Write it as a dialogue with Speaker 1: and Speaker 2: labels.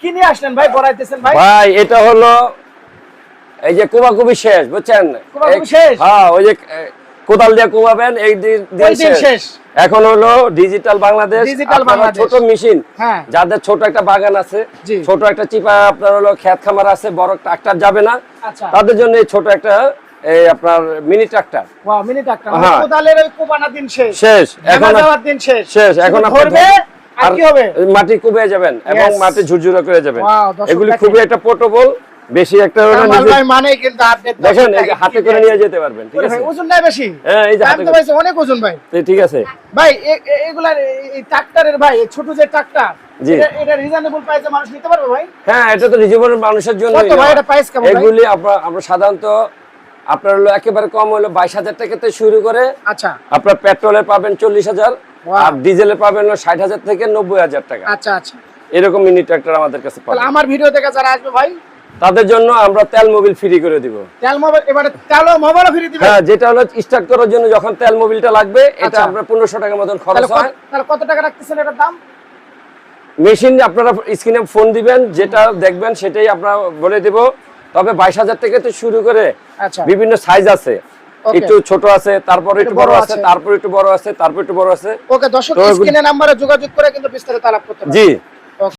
Speaker 1: কি নিয়ে আসলেন ভাই, বড়াইতেছেন ভাই?
Speaker 2: ভাই এটা হলো এই যে কোবাকুবি শেষ, বুঝছেন?
Speaker 1: কোবাকুবি শেষ?
Speaker 2: হ্যাঁ, ওই যে কোদাল দিয়ে কোবাবেন এই দিন শেষ। এখন হলো ডিজিটাল বাংলাদেশ, ছোট মেশিন, যাদের ছোট একটা বাগান আছে, ছোট একটা চিপা আপনার হলো ক্ষেত খামার আছে, বড় ট্রাক্টর যাবে না, তাদের জন্য এই ছোট একটা এই আপনার mini tractor.
Speaker 1: Wow, mini tractor. কোদালের ওই কোবানা দিন শেষ,
Speaker 2: এখন
Speaker 1: যাওয়ার দিন শেষ।
Speaker 2: এখন
Speaker 1: ধরবে আর কি হবে?
Speaker 2: মাটি কুবে যাবেন এবং মাটি ঝুরঝুরা করে যাবেন। এগুলি খুবই একটা পোর্টেবল, বেশি একটা
Speaker 1: মানে কিন্তু আপনি
Speaker 2: দেখেন হাতে করে নিয়ে যেতে পারবেন, ঠিক আছে?
Speaker 1: ওজন নাই বেশি?
Speaker 2: হ্যাঁ, এই যে হাতে করে
Speaker 1: অনেক ওজন ভাই।
Speaker 2: ঠিক আছে
Speaker 1: ভাই, এগুলার এই ট্রাক্টরের ভাই ছোট যে ট্রাক্টর, এটা রিজনেবল প্রাইসে মানুষ নিতে পারবে ভাই?
Speaker 2: হ্যাঁ, এটা তো রিজনেবল মানুষের জন্য।
Speaker 1: কত ভাই এটা প্রাইস কেমন ভাই?
Speaker 2: এগুলি আমরা সাধারণত আপনার হলো একেবারে কম হলো 22,000 টাকা থেকে শুরু করে।
Speaker 1: আচ্ছা,
Speaker 2: আপনার পেট্রোলে পাবেন 40,000, আর ডিজেলে পাবেন 60,000 থেকে 90,000 টাকা।
Speaker 1: আচ্ছা আচ্ছা,
Speaker 2: এরকম মিনি ট্রাক্টর আমাদের কাছে পাবেন।
Speaker 1: আমার ভিডিও দেখে যারা আসবে ভাই,
Speaker 2: তাদের জন্য আমরা তেল মোবিল ফ্রি করে দিব।
Speaker 1: তেল মোবিল? এবারে তেল মোবিল ফ্রি দিবেন?
Speaker 2: হ্যাঁ, যেটা হলো স্টার্ট করার জন্য যখন তেল মোবিলটা লাগবে, এটা আমরা 1500 টাকার মতন খরচ হয়।
Speaker 1: তাহলে কত টাকা রাখতেছেন এটার দাম?
Speaker 2: মেশিন আপনারা স্ক্রিনে ফোন দিবেন, যেটা দেখবেন সেটাই আমরা বলে দেব। তবে 22,000 থেকে তো শুরু করে বিভিন্ন সাইজ আছে, একটু ছোট আছে, তারপর একটু বড় আছে, তারপর একটু বড় আছে, তারপর একটু বড় আছে।
Speaker 1: ওকে দর্শক, স্ক্রিনে নম্বরে যোগাযোগ করে কিন্তু বিস্তারিত আলাপ করতে পারেন।
Speaker 2: জি।